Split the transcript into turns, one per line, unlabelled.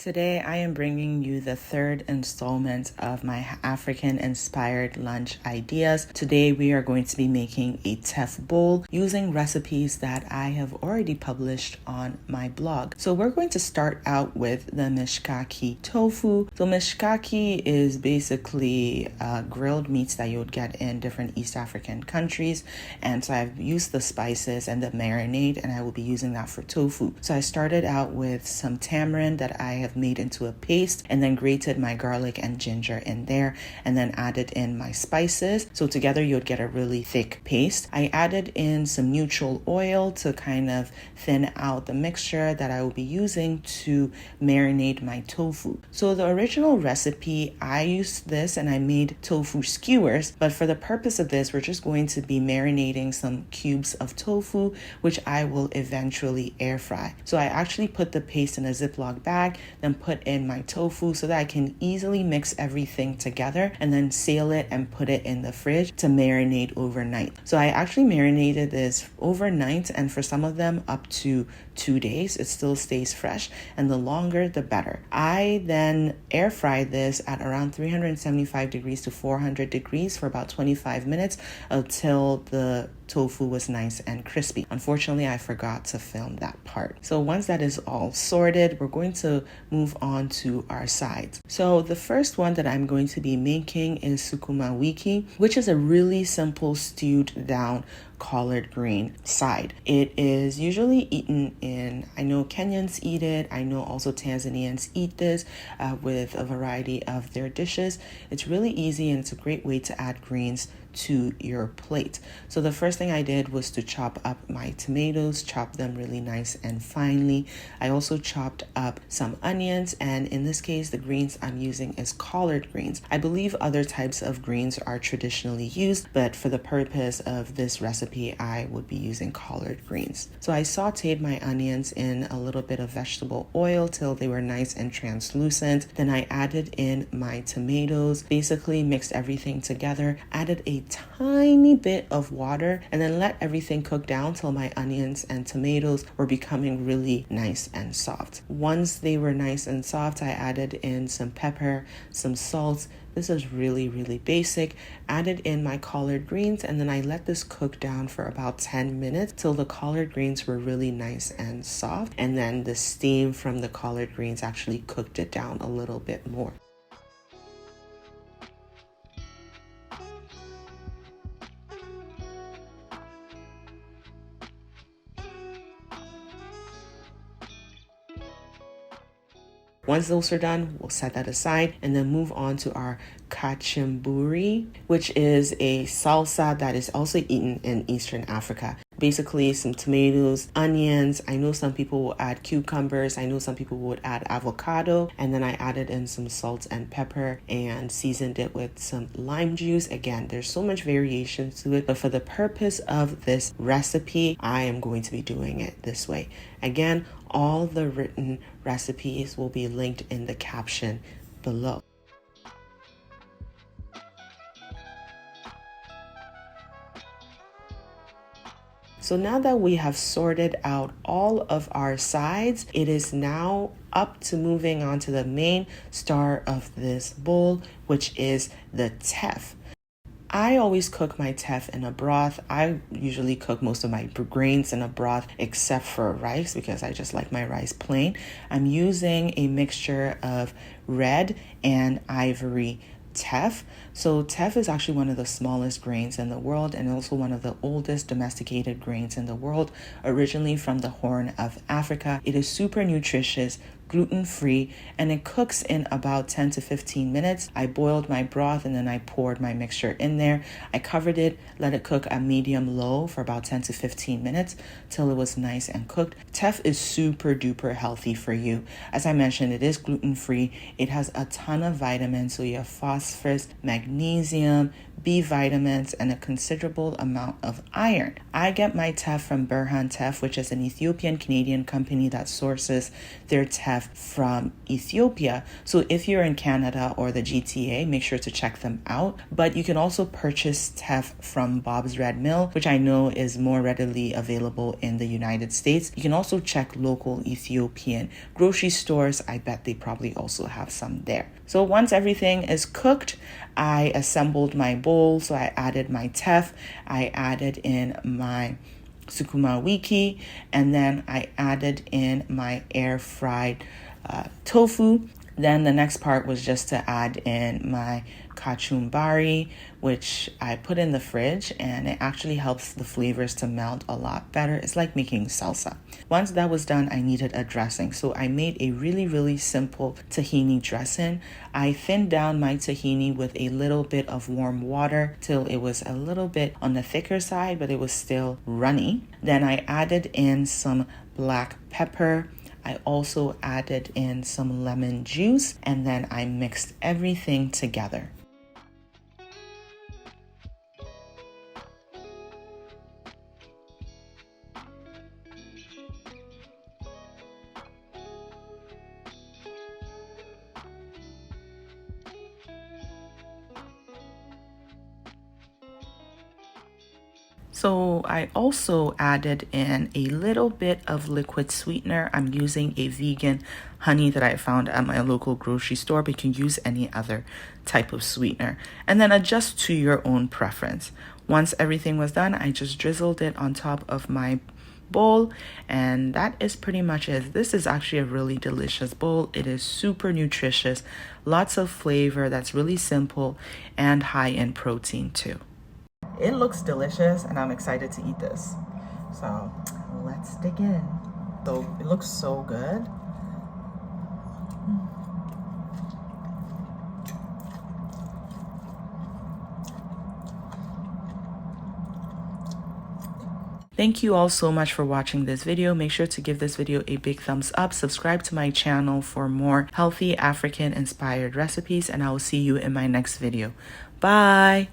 Today, I am bringing you the third installment of my African-inspired lunch ideas. Today, we are going to be making a teff bowl using recipes that I have already published on my blog. So we're going to start out with the mishkaki tofu. So mishkaki is basically grilled meats that you would get in different East African countries. And so I've used the spices and the marinade, and I will be using that for tofu. So I started out with some tamarind that I have made into a paste, and then grated my garlic and ginger in there, and then added in my spices. So together you would get a really thick paste. I added in some neutral oil to kind of thin out the mixture that I will be using to marinate my tofu. So the original recipe, I used this and I made tofu skewers, but for the purpose of this, we're just going to be marinating some cubes of tofu, which I will eventually air fry. So I actually put the paste in a Ziploc bag, then put in my tofu so that I can easily mix everything together and then seal it and put it in the fridge to marinate overnight. So I actually marinated this overnight, and for some of them up to 2 days. It still stays fresh, and the longer the better. I then air fried this at around 375 degrees to 400 degrees for about 25 minutes until the tofu was nice and crispy. Unfortunately, I forgot to film that part. So once that is all sorted, we're going to move on to our sides. So the first one that I'm going to be making is sukuma wiki, which is a really simple stewed down collard green side. It is usually eaten in, I know Kenyans eat it, I know also Tanzanians eat this with a variety of their dishes. It's really easy and it's a great way to add greens to your plate. So the first thing I did was to chop up my tomatoes, chop them really nice and finely. I also chopped up some onions, and in this case the greens I'm using is collard greens. I believe other types of greens are traditionally used, but for the purpose of this recipe I would be using collard greens. So I sauteed my onions in a little bit of vegetable oil till they were nice and translucent. Then I added in my tomatoes, basically mixed everything together, added a tiny bit of water, and then let everything cook down till my onions and tomatoes were becoming really nice and soft. Once they were nice and soft, I added in some pepper, some salt. This is really basic. Added in my collard greens, and then I let this cook down for about 10 minutes till the collard greens were really nice and soft, and then the steam from the collard greens actually cooked it down a little bit more. Once those are done, we'll set that aside and then move on to our kachimburi, which is a salsa that is also eaten in Eastern Africa. Basically some tomatoes, onions. I know some people will add cucumbers. I know some people would add avocado. And then I added in some salt and pepper and seasoned it with some lime juice. Again, there's so much variation to it, but for the purpose of this recipe, I am going to be doing it this way. Again, all the written recipes will be linked in the caption below. So now that we have sorted out all of our sides, it is now up to moving on to the main star of this bowl, which is the teff. I always cook my teff in a broth. I usually cook most of my grains in a broth except for rice because I just like my rice plain. I'm using a mixture of red and ivory teff. So teff is actually one of the smallest grains in the world and also one of the oldest domesticated grains in the world, originally from the Horn of Africa. It is super nutritious, gluten-free, and it cooks in about 10 to 15 minutes. I boiled my broth and then I poured my mixture in there. I covered it, let it cook at medium-low for about 10 to 15 minutes till it was nice and cooked. Teff is super duper healthy for you. As I mentioned, it is gluten-free. It has a ton of vitamins, so you have phosphorus, magnesium, B vitamins, and a considerable amount of iron. I get my teff from Burhan Teff, which is an Ethiopian Canadian company that sources their teff teff from Ethiopia. So if you're in Canada or the GTA, make sure to check them out. But you can also purchase teff from Bob's Red Mill, which I know is more readily available in the United States. You can also check local Ethiopian grocery stores. I bet they probably also have some there. So once everything is cooked, I assembled my bowl. So I added my teff, I added in my sukuma wiki, and then I added in my air fried tofu. Then the next part was just to add in my kachumbari, which I put in the fridge, and it actually helps the flavors to melt a lot better. It's like making salsa. Once that was done, I needed a dressing. So I made a really simple tahini dressing. I thinned down my tahini with a little bit of warm water till it was a little bit on the thicker side, but it was still runny. Then I added in some black pepper. I also added in some lemon juice, and then I mixed everything together. So I also added in a little bit of liquid sweetener. I'm using a vegan honey that I found at my local grocery store, but you can use any other type of sweetener. And then adjust to your own preference. Once everything was done, I just drizzled it on top of my bowl, and that is pretty much it. This is actually a really delicious bowl. It is super nutritious, lots of flavor, that's really simple, and high in protein too. It looks delicious, and I'm excited to eat this. So let's dig in. So it looks so good. Thank you all so much for watching this video. Make sure to give this video a big thumbs up. Subscribe to my channel for more healthy African inspired recipes, and I will see you in my next video. Bye.